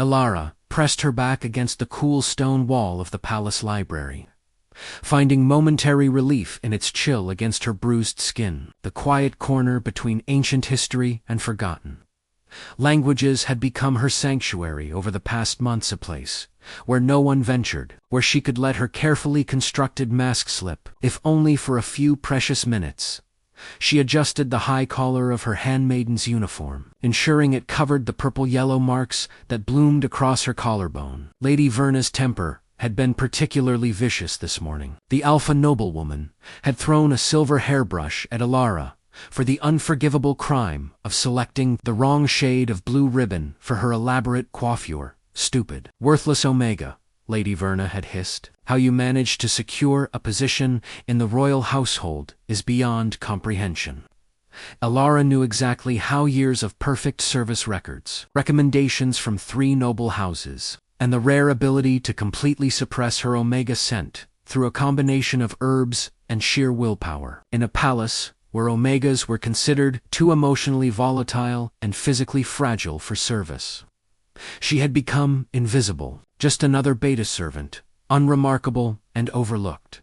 Elara pressed her back against the cool stone wall of the palace library, finding momentary relief in its chill against her bruised skin. The quiet corner between ancient history and forgotten languages had become her sanctuary over the past months, a place where no one ventured, where she could let her carefully constructed mask slip, if only for a few precious minutes. She adjusted the high collar of her handmaiden's uniform, ensuring it covered the purple-yellow marks that bloomed across her collarbone. Lady Verna's temper had been particularly vicious this morning. The alpha noblewoman had thrown a silver hairbrush at Elara for the unforgivable crime of selecting the wrong shade of blue ribbon for her elaborate coiffure. Stupid, worthless Omega, Lady Verna had hissed. How you managed to secure a position in the royal household is beyond comprehension. Elara knew exactly how years of perfect service records, recommendations from 3 noble houses, and the rare ability to completely suppress her Omega scent through a combination of herbs and sheer willpower. In a palace where Omegas were considered too emotionally volatile and physically fragile for service, she had become invisible, just another beta servant, unremarkable and overlooked.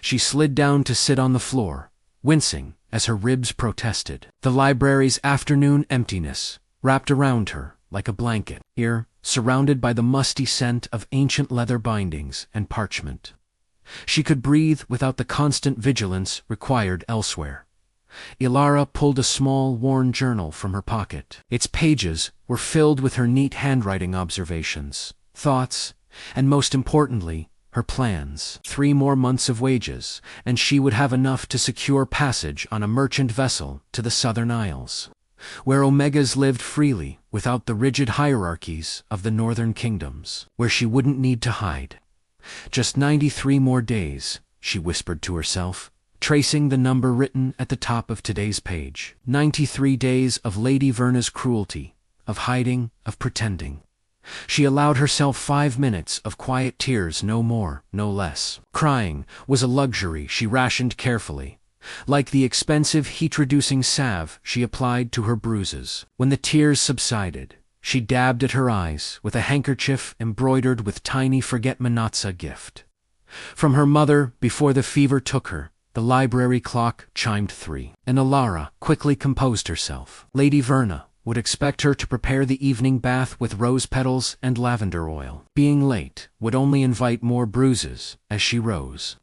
She slid down to sit on the floor, wincing as her ribs protested. The library's afternoon emptiness wrapped around her like a blanket. Here, surrounded by the musty scent of ancient leather bindings and parchment, she could breathe without the constant vigilance required elsewhere. Elara pulled a small, worn journal from her pocket. Its pages were filled with her neat handwriting observations, thoughts, and most importantly, her plans. 3 more months of wages, and she would have enough to secure passage on a merchant vessel to the Southern Isles, where Omegas lived freely without the rigid hierarchies of the Northern Kingdoms, where she wouldn't need to hide. Just 93 more days, she whispered to herself, tracing the number written at the top of today's page. 93 days of Lady Verna's cruelty, of hiding, of pretending. She allowed herself 5 minutes of quiet tears, no more, no less. Crying was a luxury she rationed carefully, like the expensive heat-reducing salve she applied to her bruises. When the tears subsided, she dabbed at her eyes with a handkerchief embroidered with tiny forget-me-nots gift from her mother before the fever took her. The library clock chimed 3, and Elara quickly composed herself. Lady Verna would expect her to prepare the evening bath with rose petals and lavender oil. Being late would only invite more bruises as she rose.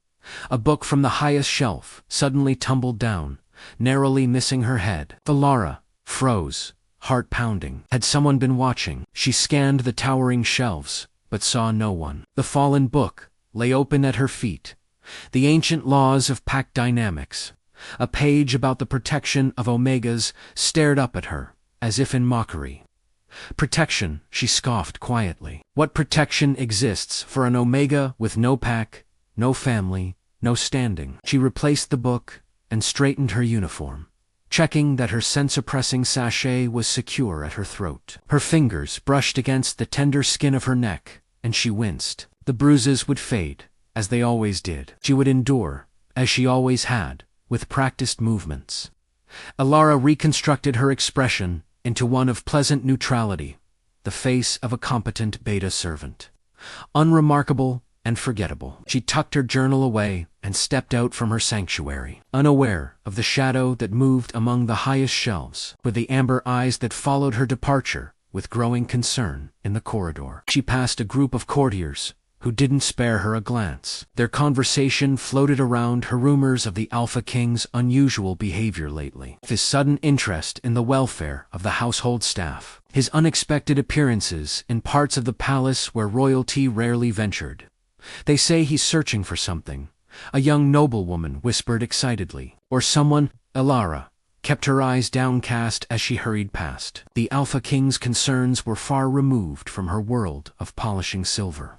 A book from the highest shelf suddenly tumbled down, narrowly missing her head. Elara froze, heart pounding. Had someone been watching? She scanned the towering shelves, but saw no one. The fallen book lay open at her feet. The Ancient Laws of Pack Dynamics, a page about the protection of Omegas, stared up at her, as if in mockery. Protection, she scoffed quietly. What protection exists for an Omega with no pack, no family, no standing? She replaced the book and straightened her uniform, checking that her scent-suppressing sachet was secure at her throat. Her fingers brushed against the tender skin of her neck, and she winced. The bruises would fade, as they always did. She would endure, as she always had, with practiced movements. Elara reconstructed her expression into one of pleasant neutrality, the face of a competent beta servant. Unremarkable and forgettable. She tucked her journal away and stepped out from her sanctuary, unaware of the shadow that moved among the highest shelves, with the amber eyes that followed her departure with growing concern in the corridor. She passed a group of courtiers who didn't spare her a glance. Their conversation floated around her rumors of the Alpha King's unusual behavior lately, his sudden interest in the welfare of the household staff, his unexpected appearances in parts of the palace where royalty rarely ventured. They say he's searching for something, a young noblewoman whispered excitedly. Or someone. Elara kept her eyes downcast as she hurried past. The Alpha King's concerns were far removed from her world of polishing silver,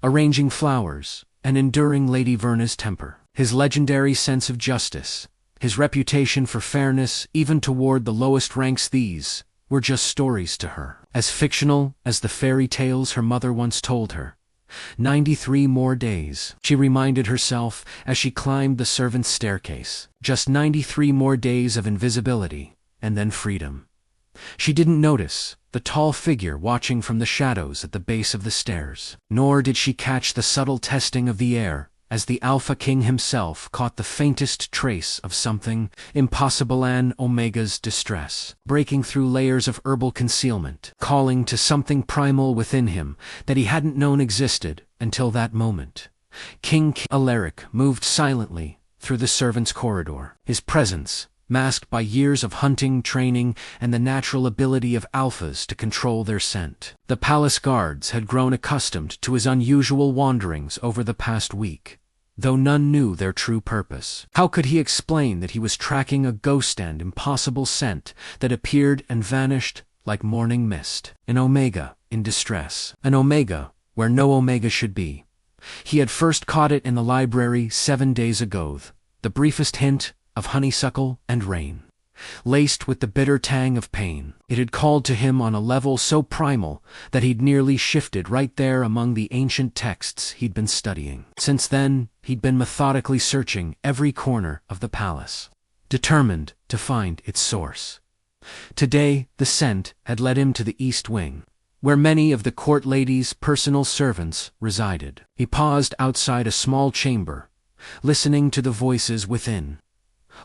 arranging flowers, and enduring Lady Verna's temper. His legendary sense of justice, his reputation for fairness even toward the lowest ranks, these were just stories to her, as fictional as the fairy tales her mother once told her. 93 more days, she reminded herself as she climbed the servants' staircase. Just 93 more days of invisibility, and then freedom. She didn't notice the tall figure watching from the shadows at the base of the stairs. Nor did she catch the subtle testing of the air as the Alpha King himself caught the faintest trace of something impossible. An Omega's distress, breaking through layers of herbal concealment, calling to something primal within him that he hadn't known existed until that moment. King Alaric moved silently through the servants' corridor, his presence masked by years of hunting, training, and the natural ability of alphas to control their scent. The palace guards had grown accustomed to his unusual wanderings over the past week, though none knew their true purpose. How could he explain that he was tracking a ghost and impossible scent that appeared and vanished like morning mist? An Omega in distress. An Omega where no Omega should be. He had first caught it in the library 7 days ago, the briefest hint of honeysuckle and rain, laced with the bitter tang of pain. It had called to him on a level so primal that he'd nearly shifted right there among the ancient texts he'd been studying. Since then, he'd been methodically searching every corner of the palace, determined to find its source. Today, the scent had led him to the East Wing, where many of the court ladies' personal servants resided. He paused outside a small chamber, listening to the voices within.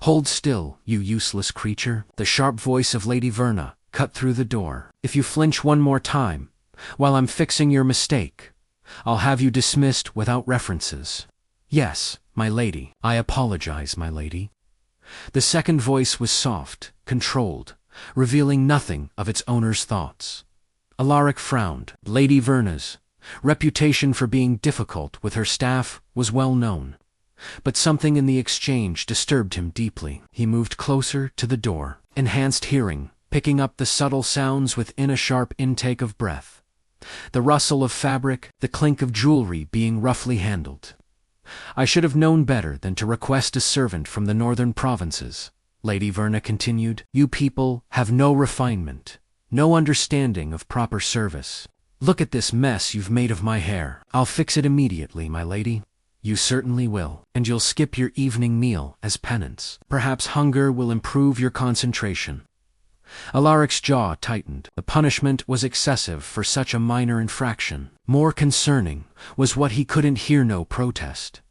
"Hold still, you useless creature," the sharp voice of Lady Verna cut through the door. "If you flinch one more time, while I'm fixing your mistake, I'll have you dismissed without references." "Yes, my lady." "I apologize, my lady." The second voice was soft, controlled, revealing nothing of its owner's thoughts. Alaric frowned. Lady Verna's reputation for being difficult with her staff was well known, but something in the exchange disturbed him deeply. He moved closer to the door, enhanced hearing, picking up the subtle sounds within a sharp intake of breath. The rustle of fabric, the clink of jewelry being roughly handled. "I should have known better than to request a servant from the northern provinces," Lady Verna continued. "You people have no refinement, no understanding of proper service. Look at this mess you've made of my hair." "I'll fix it immediately, my lady." "You certainly will. And you'll skip your evening meal as penance. Perhaps hunger will improve your concentration." Alaric's jaw tightened. The punishment was excessive for such a minor infraction. More concerning was what he couldn't hear. No protest,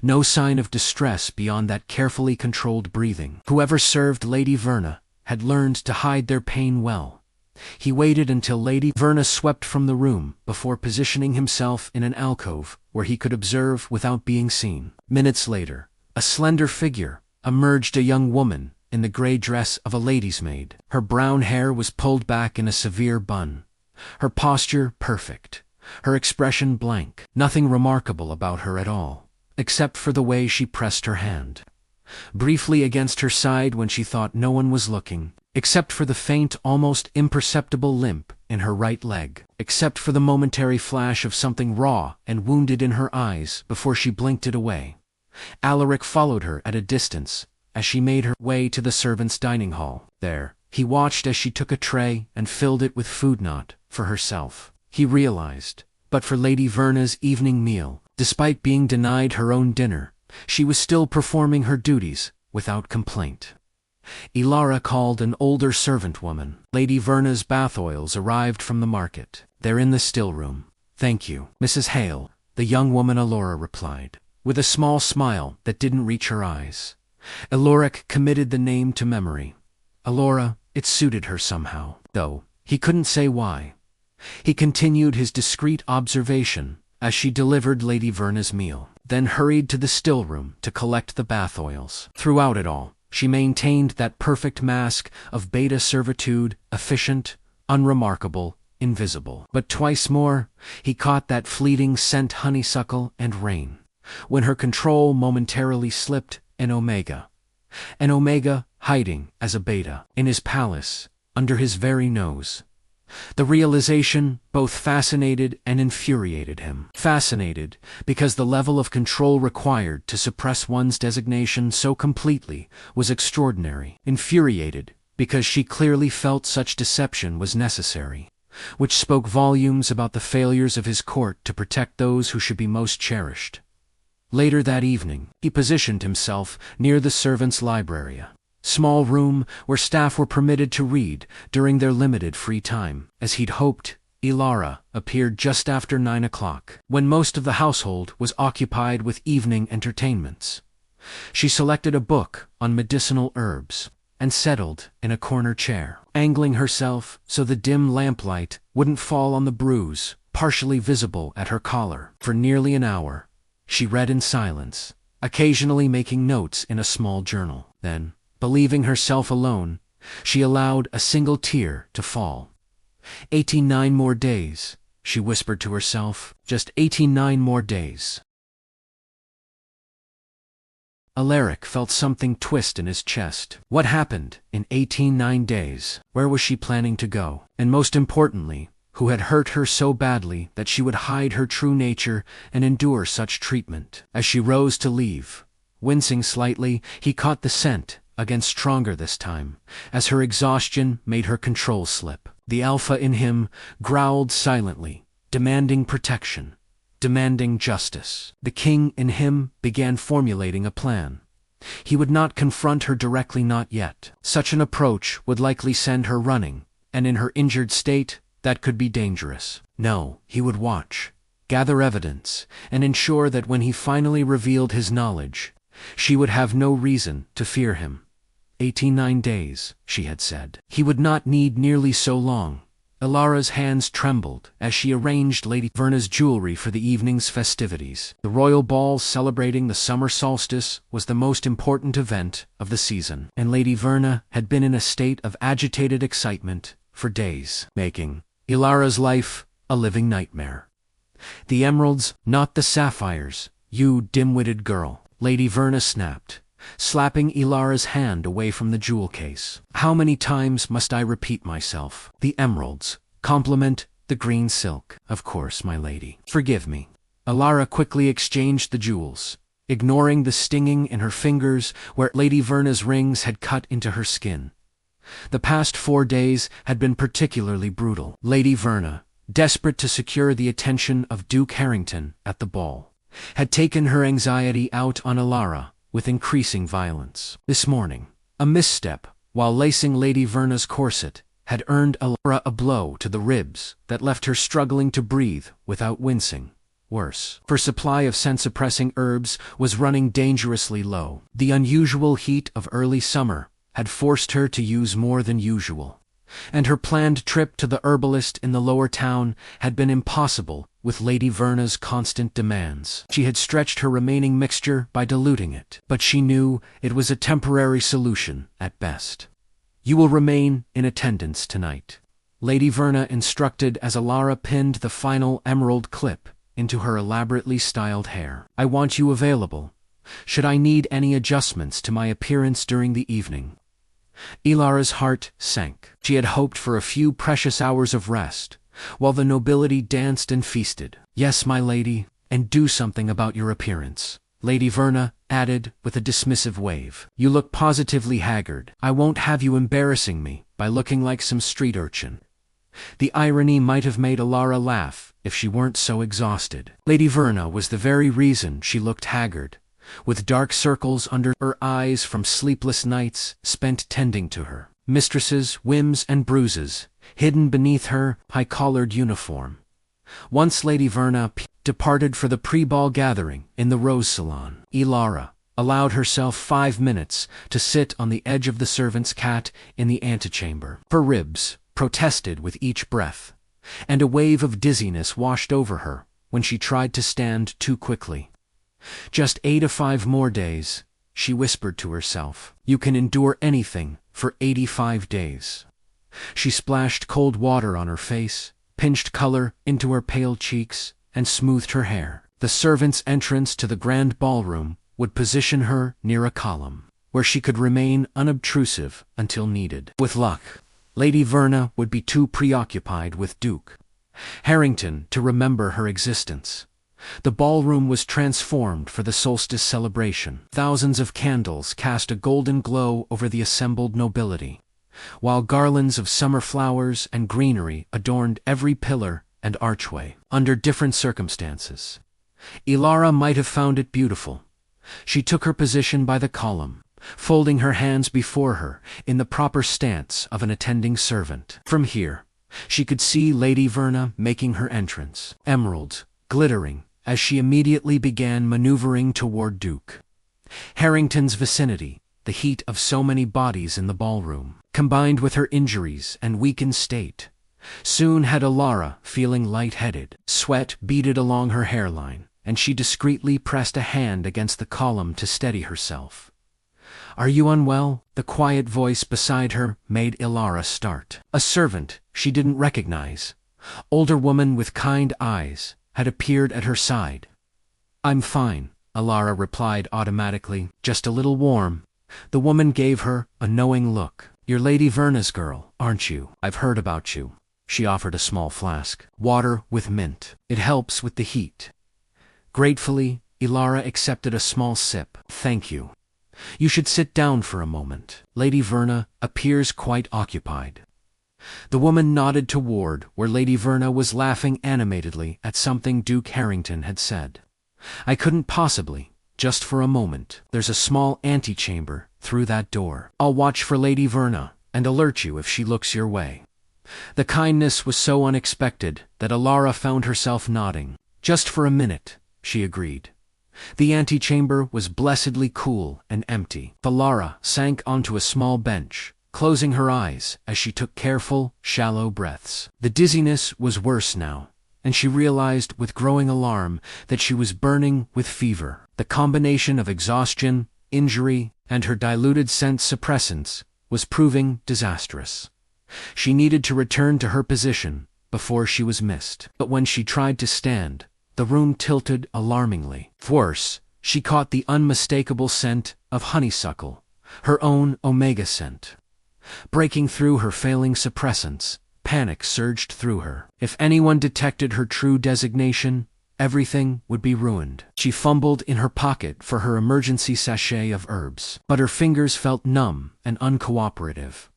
no sign of distress beyond that carefully controlled breathing. Whoever served Lady Verna had learned to hide their pain well. He waited until Lady Verna swept from the room before positioning himself in an alcove where he could observe without being seen. Minutes later, a slender figure emerged, a young woman in the gray dress of a lady's maid. Her brown hair was pulled back in a severe bun, her posture perfect, her expression blank. Nothing remarkable about her at all, except for the way she pressed her hand briefly against her side when she thought no one was looking, except for the faint, almost imperceptible limp in her right leg, except for the momentary flash of something raw and wounded in her eyes before she blinked it away. Alaric followed her at a distance as she made her way to the servants' dining hall. There, he watched as she took a tray and filled it with food not for herself. He realized, but for Lady Verna's evening meal, despite being denied her own dinner, she was still performing her duties without complaint. Ilara called an older servant woman. Lady Verna's bath oils arrived from the market. "They're in the still room." "Thank you, Mrs. Hale," the young woman Alora replied, with a small smile that didn't reach her eyes. Alaric committed the name to memory. Alora, it suited her somehow, though he couldn't say why. He continued his discreet observation as she delivered Lady Verna's meal, then hurried to the still room to collect the bath oils. Throughout it all, she maintained that perfect mask of beta servitude, efficient, unremarkable, invisible. But twice more, he caught that fleeting scent honeysuckle and rain, when her control momentarily slipped. An Omega hiding as a beta in his palace, under his very nose. The realization both fascinated and infuriated him. Fascinated, because the level of control required to suppress one's designation so completely was extraordinary. Infuriated, because she clearly felt such deception was necessary, which spoke volumes about the failures of his court to protect those who should be most cherished. Later that evening, he positioned himself near the servants' library, small room where staff were permitted to read during their limited free time. As he'd hoped, Ilara appeared just after 9 o'clock, when most of the household was occupied with evening entertainments. She selected a book on medicinal herbs and settled in a corner chair, angling herself so the dim lamplight wouldn't fall on the bruise partially visible at her collar. For nearly an hour, she read in silence, occasionally making notes in a small journal. Then, believing herself alone, she allowed a single tear to fall. 89 more days, she whispered to herself, just 89 more days. Alaric felt something twist in his chest. What happened in 89 days? Where was she planning to go? And most importantly, who had hurt her so badly that she would hide her true nature and endure such treatment? As she rose to leave, wincing slightly, he caught the scent, again stronger this time, as her exhaustion made her control slip. The alpha in him growled silently, demanding protection, demanding justice. The king in him began formulating a plan. He would not confront her directly, not yet. Such an approach would likely send her running, and in her injured state, that could be dangerous. No, he would watch, gather evidence, and ensure that when he finally revealed his knowledge, she would have no reason to fear him. 89 days, she had said. He would not need nearly so long. Ilara's hands trembled as she arranged Lady Verna's jewelry for the evening's festivities. The royal ball celebrating the summer solstice was the most important event of the season, and Lady Verna had been in a state of agitated excitement for days, making Ilara's life a living nightmare. The emeralds, not the sapphires, you dim-witted girl, Lady Verna snapped, slapping Ilara's hand away from the jewel case. How many times must I repeat myself? The emeralds complement the green silk. Of course, my lady. Forgive me. Ilara quickly exchanged the jewels, ignoring the stinging in her fingers where Lady Verna's rings had cut into her skin. The past 4 days had been particularly brutal. Lady Verna, desperate to secure the attention of Duke Harrington at the ball, had taken her anxiety out on Ilara with increasing violence. This morning, a misstep while lacing Lady Verna's corset had earned Ilara a blow to the ribs that left her struggling to breathe without wincing. Worse, her supply of scent-suppressing herbs was running dangerously low. The unusual heat of early summer had forced her to use more than usual, and her planned trip to the herbalist in the lower town had been impossible with Lady Verna's constant demands. She had stretched her remaining mixture by diluting it, but she knew it was a temporary solution at best. You will remain in attendance tonight, Lady Verna instructed as Ilara pinned the final emerald clip into her elaborately styled hair. I want you available, should I need any adjustments to my appearance during the evening. Ilara's heart sank. She had hoped for a few precious hours of rest, while the nobility danced and feasted. Yes, my lady, and do something about your appearance, Lady Verna added with a dismissive wave. You look positively haggard. I won't have you embarrassing me by looking like some street urchin. The irony might have made Ilara laugh if she weren't so exhausted. Lady Verna was the very reason she looked haggard, with dark circles under her eyes from sleepless nights spent tending to her mistress's whims and bruises, hidden beneath her high-collared uniform. Once Lady Verna departed for the pre-ball gathering in the Rose Salon, Ilara allowed herself 5 minutes to sit on the edge of the servant's cat in the antechamber. Her ribs protested with each breath, and a wave of dizziness washed over her when she tried to stand too quickly. Just 85 more days, she whispered to herself. You can endure anything for 85 days. She splashed cold water on her face, pinched color into her pale cheeks, and smoothed her hair. The servant's entrance to the grand ballroom would position her near a column, where she could remain unobtrusive until needed. With luck, Lady Verna would be too preoccupied with Duke Harrington to remember her existence. The ballroom was transformed for the solstice celebration. Thousands of candles cast a golden glow over the assembled nobility, while garlands of summer flowers and greenery adorned every pillar and archway. Under different circumstances, Ilara might have found it beautiful. She took her position by the column, folding her hands before her in the proper stance of an attending servant. From here, she could see Lady Verna making her entrance, emeralds glittering as she immediately began maneuvering toward Duke Harrington's vicinity. The heat of so many bodies in the ballroom, combined with her injuries and weakened state, soon had Alara feeling lightheaded. Sweat beaded along her hairline, and she discreetly pressed a hand against the column to steady herself. "Are you unwell?" The quiet voice beside her made Alara start. A servant she didn't recognize, older woman with kind eyes, had appeared at her side. "I'm fine," Alara replied automatically, "just a little warm." The woman gave her a knowing look. "You're Lady Verna's girl, aren't you? I've heard about you." She offered a small flask. "Water with mint. It helps with the heat." Gratefully, Alara accepted a small sip. "Thank you. You should sit down for a moment. Lady Verna appears quite occupied." The woman nodded toward where Lady Verna was laughing animatedly at something Duke Harrington had said. "I couldn't possibly. Just for a moment. There's a small antechamber through that door. I'll watch for Lady Verna and alert you if she looks your way." The kindness was so unexpected that Alara found herself nodding. "Just for a minute," she agreed. The antechamber was blessedly cool and empty. Alara sank onto a small bench, closing her eyes as she took careful, shallow breaths. The dizziness was worse now, and she realized with growing alarm that she was burning with fever. The combination of exhaustion, injury, and her diluted scent suppressants was proving disastrous. She needed to return to her position before she was missed. But when she tried to stand, the room tilted alarmingly. Worse, she caught the unmistakable scent of honeysuckle, her own omega scent. Breaking through her failing suppressants, panic surged through her. If anyone detected her true designation, everything would be ruined. She fumbled in her pocket for her emergency sachet of herbs, but her fingers felt numb and uncooperative.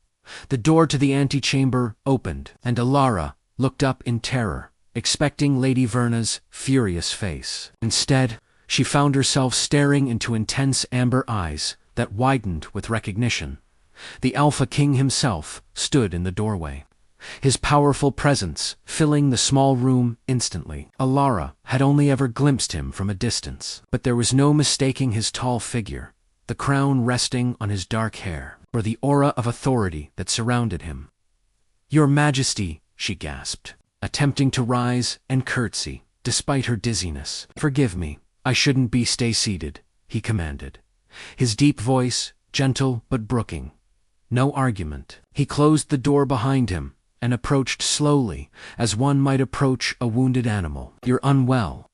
The door to the antechamber opened, and Alara looked up in terror, expecting Lady Verna's furious face. Instead, she found herself staring into intense amber eyes that widened with recognition. The Alpha King himself stood in the doorway, his powerful presence filling the small room instantly. Alara had only ever glimpsed him from a distance, but there was no mistaking his tall figure, the crown resting on his dark hair, or the aura of authority that surrounded him. "Your Majesty," she gasped, attempting to rise and curtsy, despite her dizziness. "Forgive me, I shouldn't be. Stay seated," he commanded, his deep voice gentle but brooking. No argument. He closed the door behind him and approached slowly, as one might approach a wounded animal. "You're unwell."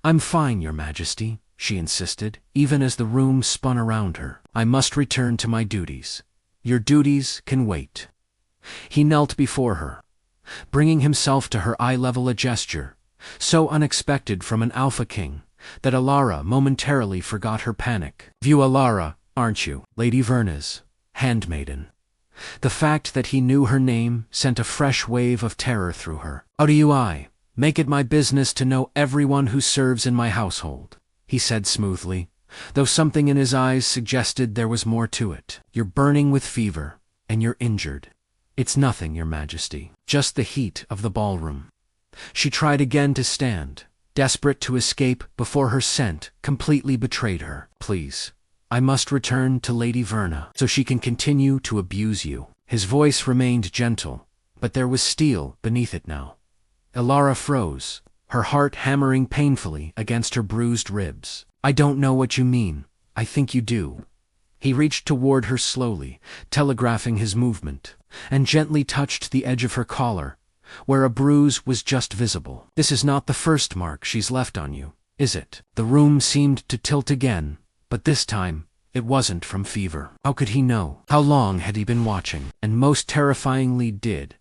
"I'm fine, Your Majesty," she insisted, even as the room spun around her. "I must return to my duties." "Your duties can wait." He knelt before her, bringing himself to her eye-level, a gesture so unexpected from an Alpha King that Alara momentarily forgot her panic. "You Alara, aren't you? Lady Verna's handmaiden." The fact that he knew her name sent a fresh wave of terror through her. "How do I make it my business to know everyone who serves in my household," he said smoothly, though something in his eyes suggested there was more to it. "You're burning with fever, and you're injured." "It's nothing, Your Majesty. Just the heat of the ballroom." She tried again to stand, desperate to escape before her scent completely betrayed her. "Please, I must return to Lady Verna so she can continue to abuse you." His voice remained gentle, but there was steel beneath it now. Alara froze, her heart hammering painfully against her bruised ribs. "I don't know what you mean. I think you do." He reached toward her slowly, telegraphing his movement, and gently touched the edge of her collar, where a bruise was just visible. "This is not the first mark she's left on you, is it?" The room seemed to tilt again, but this time, it wasn't from fever. How could he know? How long had he been watching? And most terrifyingly, did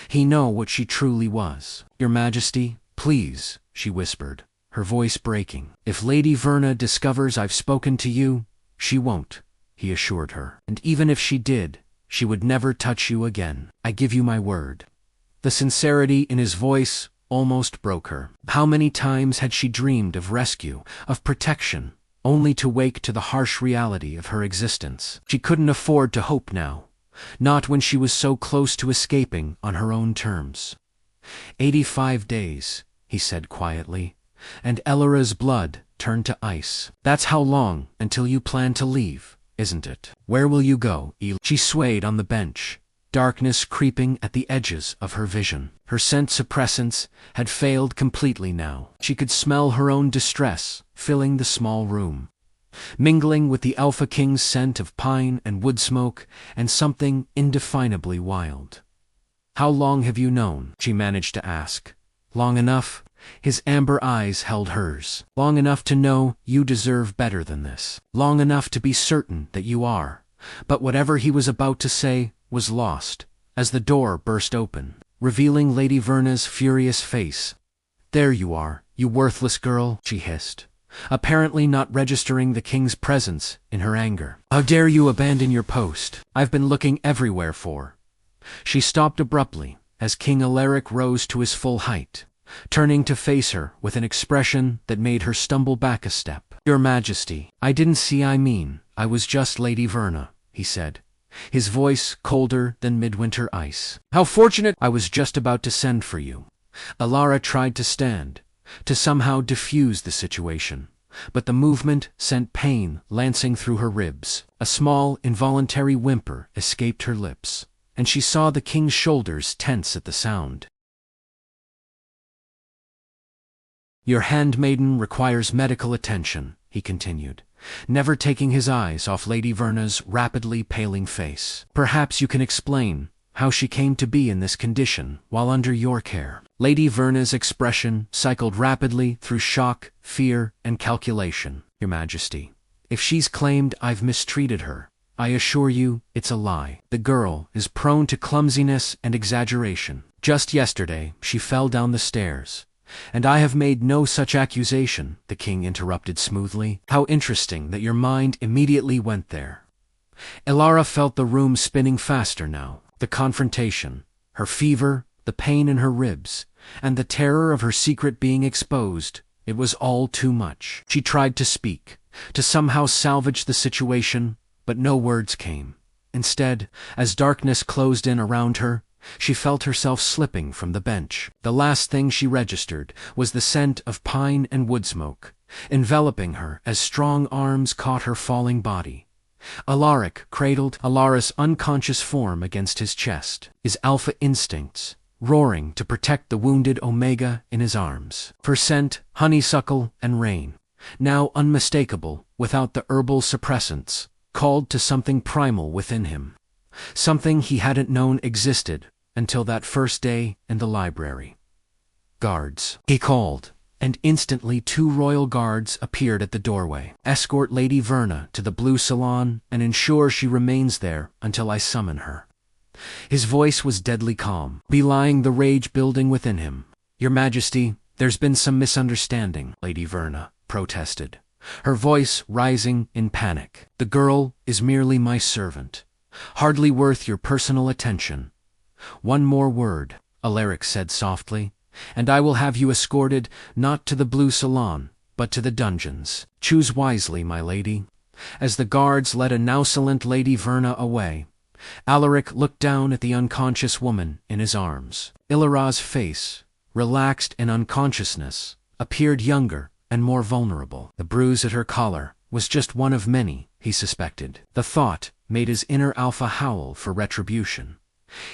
he know what she truly was? "Your Majesty, please," she whispered, her voice breaking. "If Lady Verna discovers I've spoken to you, she won't," he assured her. "And even if she did, she would never touch you again. I give you my word." The sincerity in his voice almost broke her. How many times had she dreamed of rescue, of protection, only to wake to the harsh reality of her existence. She couldn't afford to hope now, not when she was so close to escaping on her own terms. 85 days, he said quietly, and Elara's blood turned to ice. That's how long until you plan to leave, isn't it? Where will you go, Eli? She swayed on the bench, darkness creeping at the edges of her vision. Her scent suppressants had failed completely now. She could smell her own distress filling the small room, mingling with the Alpha King's scent of pine and wood smoke and something indefinably wild. How long have you known? She managed to ask. Long enough. His amber eyes held hers. Long enough to know you deserve better than this. Long enough to be certain that you are. But whatever he was about to say was lost, as the door burst open, revealing Lady Verna's furious face. There you are, you worthless girl, she hissed, apparently not registering the king's presence in her anger. How dare you abandon your post? I've been looking everywhere for. She stopped abruptly, as King Alaric rose to his full height, turning to face her with an expression that made her stumble back a step. Your Majesty, I didn't see. I was just Lady Verna, he said, his voice colder than midwinter ice. How fortunate! I was just about to send for you. Elara tried to stand, to somehow diffuse the situation, but the movement sent pain lancing through her ribs. A small, involuntary whimper escaped her lips, and she saw the king's shoulders tense at the sound. Your handmaiden requires medical attention, he continued, never taking his eyes off Lady Verna's rapidly paling face. Perhaps you can explain how she came to be in this condition while under your care. Lady Verna's expression cycled rapidly through shock, fear, and calculation. Your Majesty, if she's claimed I've mistreated her, I assure you it's a lie. The girl is prone to clumsiness and exaggeration. Just yesterday she fell down the stairs. And I have made no such accusation, the king interrupted smoothly. How interesting that your mind immediately went there. Elara felt the room spinning faster now. The confrontation, her fever, the pain in her ribs, and the terror of her secret being exposed, it was all too much. She tried to speak, to somehow salvage the situation, but no words came. Instead, as darkness closed in around her, she felt herself slipping from the bench. The last thing she registered was the scent of pine and wood smoke, enveloping her as strong arms caught her falling body. Alaric cradled Alara's unconscious form against his chest, his alpha instincts roaring to protect the wounded Omega in his arms. Her scent, honeysuckle and rain, now unmistakable without the herbal suppressants, called to something primal within him, something he hadn't known existed until that first day in the library. Guards, he called, and instantly 2 royal guards appeared at the doorway. Escort Lady Verna to the blue salon and ensure she remains there until I summon her. His voice was deadly calm, belying the rage building within him. Your Majesty, there's been some misunderstanding, Lady Verna protested, her voice rising in panic. The girl is merely my servant, hardly worth your personal attention. One more word, Alaric said softly, and I will have you escorted not to the blue salon, but to the dungeons. Choose wisely, my lady. As the guards led a nauselant Lady Verna away, Alaric looked down at the unconscious woman in his arms. Ilara's face, relaxed in unconsciousness, appeared younger and more vulnerable. The bruise at her collar was just one of many, he suspected. The thought made his inner alpha howl for retribution.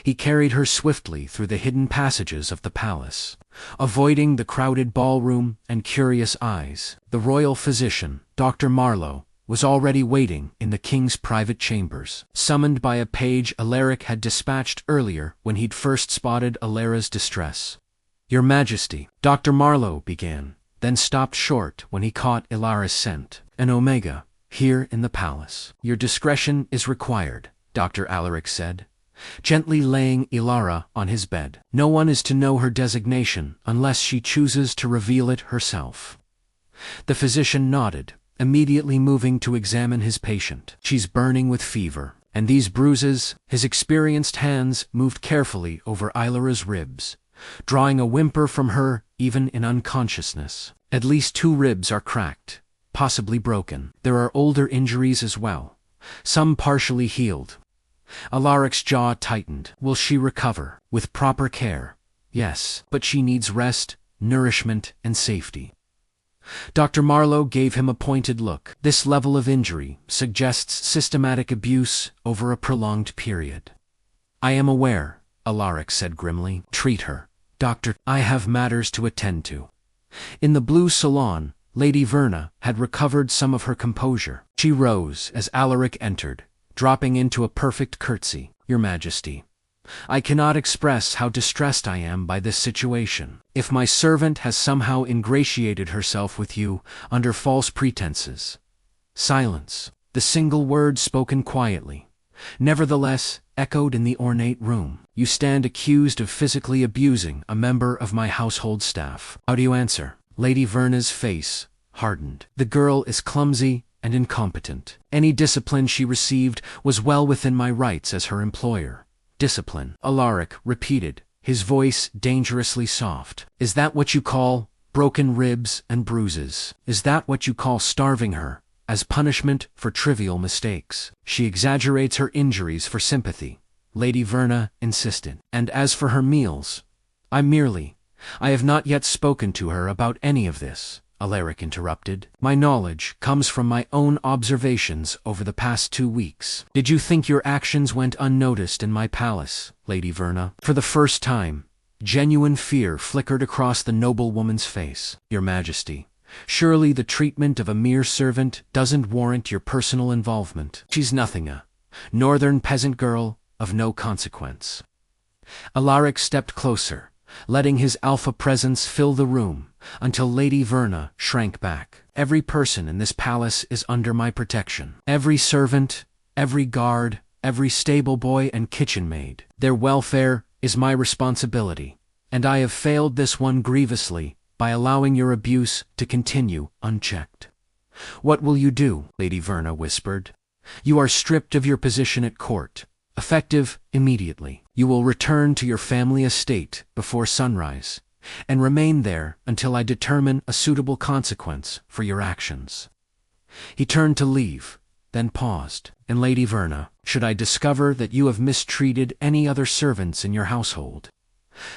He carried her swiftly through the hidden passages of the palace, avoiding the crowded ballroom and curious eyes. The royal physician, Dr. Marlowe, was already waiting in the king's private chambers, summoned by a page Alaric had dispatched earlier when he'd first spotted Alara's distress. Your Majesty, Dr. Marlowe began, then stopped short when he caught Ilara's scent. An Omega, here in the palace. Your discretion is required, Dr. Alaric said, gently laying Ilara on his bed. No one is to know her designation unless she chooses to reveal it herself. The physician nodded, immediately moving to examine his patient. She's burning with fever, and these bruises. His experienced hands moved carefully over Ilara's ribs, drawing a whimper from her even in unconsciousness. At least 2 ribs are cracked, possibly broken. There are older injuries as well, some partially healed. Alaric's jaw tightened. Will she recover? With proper care? Yes, but she needs rest, nourishment, and safety. Dr. Marlowe gave him a pointed look. This level of injury suggests systematic abuse over a prolonged period. I am aware, Alaric said grimly. Treat her. Doctor, I have matters to attend to. In the blue salon, Lady Verna had recovered some of her composure. She rose as Alaric entered, dropping into a perfect curtsy. Your Majesty, I cannot express how distressed I am by this situation. If my servant has somehow ingratiated herself with you under false pretenses. Silence, the single word spoken quietly, nevertheless echoed in the ornate room. You stand accused of physically abusing a member of my household staff. How do you answer? Lady Verna's face hardened. The girl is clumsy and incompetent. Any discipline she received was well within my rights as her employer. Discipline, Alaric repeated, his voice dangerously soft. Is that what you call broken ribs and bruises? Is that what you call starving her as punishment for trivial mistakes? She exaggerates her injuries for sympathy, Lady Verna insisted. And as for her meals, I have not yet spoken to her about any of this, Alaric interrupted. My knowledge comes from my own observations over the past 2 weeks. Did you think your actions went unnoticed in my palace, Lady Verna? For the first time, genuine fear flickered across the noblewoman's face. Your Majesty, surely the treatment of a mere servant doesn't warrant your personal involvement. She's nothing, a northern peasant girl of no consequence. Alaric stepped closer, letting his alpha presence fill the room, until Lady Verna shrank back. Every person in this palace is under my protection. Every servant, every guard, every stable boy and kitchen maid. Their welfare is my responsibility, and I have failed this one grievously by allowing your abuse to continue unchecked. What will you do? Lady Verna whispered. You are stripped of your position at court, effective immediately. You will return to your family estate before sunrise, and remain there until I determine a suitable consequence for your actions. He turned to leave, then paused. And Lady Verna, should I discover that you have mistreated any other servants in your household,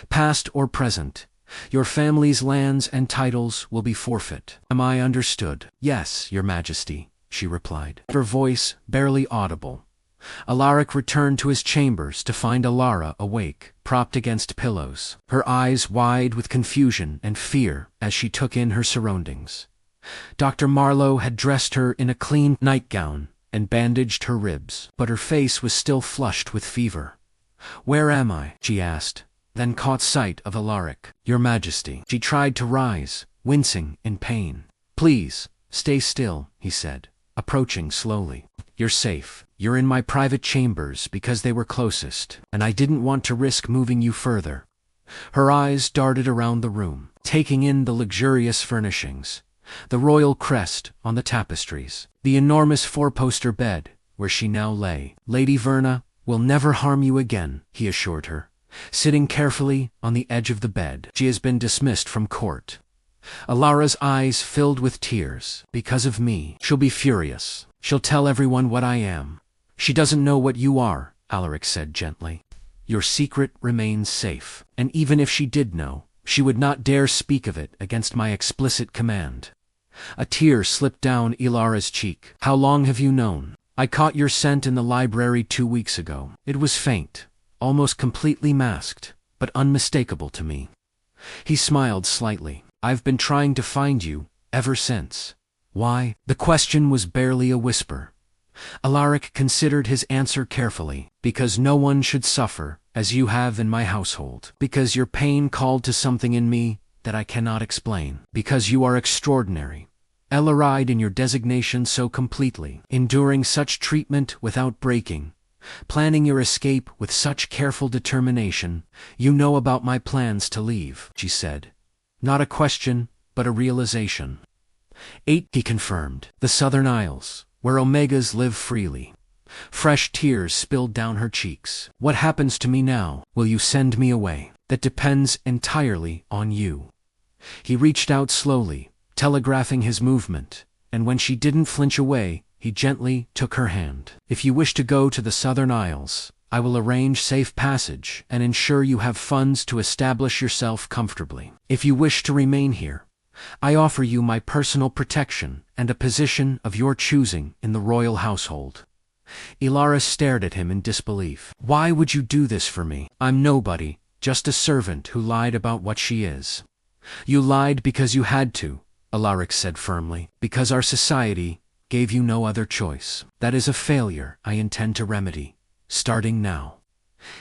past or present, your family's lands and titles will be forfeit. Am I understood? Yes, Your Majesty, she replied, her voice barely audible. Alaric returned to his chambers to find Alara awake, propped against pillows, her eyes wide with confusion and fear as she took in her surroundings. Dr. Marlowe had dressed her in a clean nightgown and bandaged her ribs, but her face was still flushed with fever. Where am I? She asked, then caught sight of Alaric. Your Majesty. She tried to rise, wincing in pain. Please, stay still, he said, approaching slowly. You're safe. You're in my private chambers because they were closest, and I didn't want to risk moving you further. Her eyes darted around the room, taking in the luxurious furnishings, the royal crest on the tapestries, the enormous four-poster bed where she now lay. Lady Verna will never harm you again, he assured her, sitting carefully on the edge of the bed. She has been dismissed from court. Alara's eyes filled with tears. Because of me. She'll be furious. She'll tell everyone what I am. She doesn't know what you are, Alaric said gently. Your secret remains safe, and even if she did know, she would not dare speak of it against my explicit command. A tear slipped down Ilara's cheek. How long have you known? I caught your scent in the library 2 weeks ago. It was faint, almost completely masked, but unmistakable to me. He smiled slightly. I've been trying to find you ever since. Why? The question was barely a whisper. Alaric considered his answer carefully. Because no one should suffer, as you have in my household. Because your pain called to something in me that I cannot explain. Because you are extraordinary, allied in your designation so completely, enduring such treatment without breaking, planning your escape with such careful determination. You know about my plans to leave, she said. Not a question, but a realization. 8, he confirmed. The Southern Isles, where Omegas live freely. Fresh tears spilled down her cheeks. What happens to me now? Will you send me away? That depends entirely on you. He reached out slowly, telegraphing his movement, and when she didn't flinch away, he gently took her hand. "If you wish to go to the Southern Isles, I will arrange safe passage and ensure you have funds to establish yourself comfortably. If you wish to remain here, I offer you my personal protection and a position of your choosing in the royal household." Ilara stared at him in disbelief. "Why would you do this for me? I'm nobody, just a servant who lied about what she is." "You lied because you had to," Alaric said firmly, "because our society gave you no other choice. That is a failure I intend to remedy, starting now."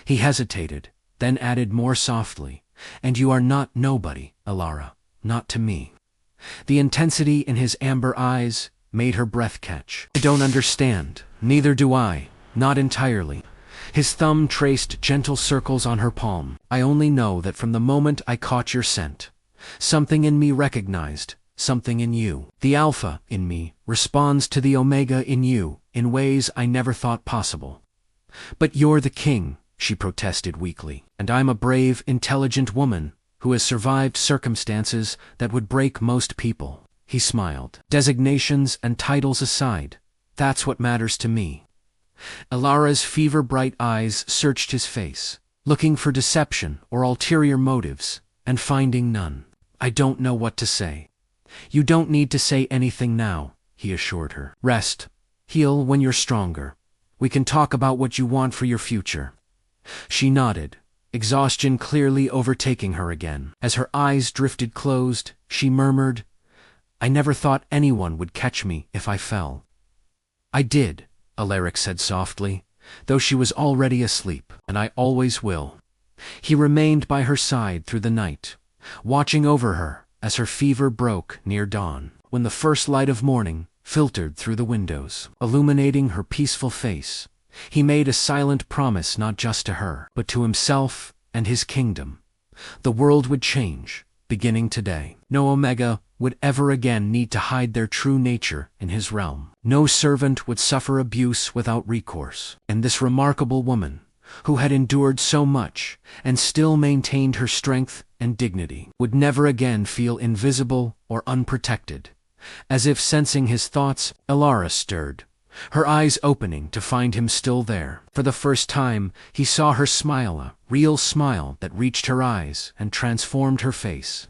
He hesitated, then added more softly, "And you are not nobody, Ilara, not to me." The intensity in his amber eyes made her breath catch. "I don't understand. Neither do I. Not entirely." His thumb traced gentle circles on her palm. "I only know that from the moment I caught your scent, something in me recognized something in you. The Alpha in me responds to the Omega in you in ways I never thought possible." "But you're the king," she protested weakly, "and I'm a brave, intelligent woman who has survived circumstances that would break most people." He smiled. "Designations and titles aside, that's what matters to me." Ilara's fever-bright eyes searched his face, looking for deception or ulterior motives, and finding none. "I don't know what to say." "You don't need to say anything now," he assured her. "Rest. Heal when you're stronger. We can talk about what you want for your future." She nodded, exhaustion clearly overtaking her again. As her eyes drifted closed, she murmured, "I never thought anyone would catch me if I fell." "I did," Alaric said softly, though she was already asleep, "and I always will." He remained by her side through the night, watching over her as her fever broke near dawn. When the first light of morning filtered through the windows, illuminating her peaceful face, he made a silent promise not just to her, but to himself and his kingdom. The world would change, beginning today. No Omega would ever again need to hide their true nature in his realm. No servant would suffer abuse without recourse. And this remarkable woman, who had endured so much and still maintained her strength and dignity, would never again feel invisible or unprotected. As if sensing his thoughts, Ilara stirred, her eyes opening to find him still there. For the first time, he saw her smile, a real smile that reached her eyes and transformed her face.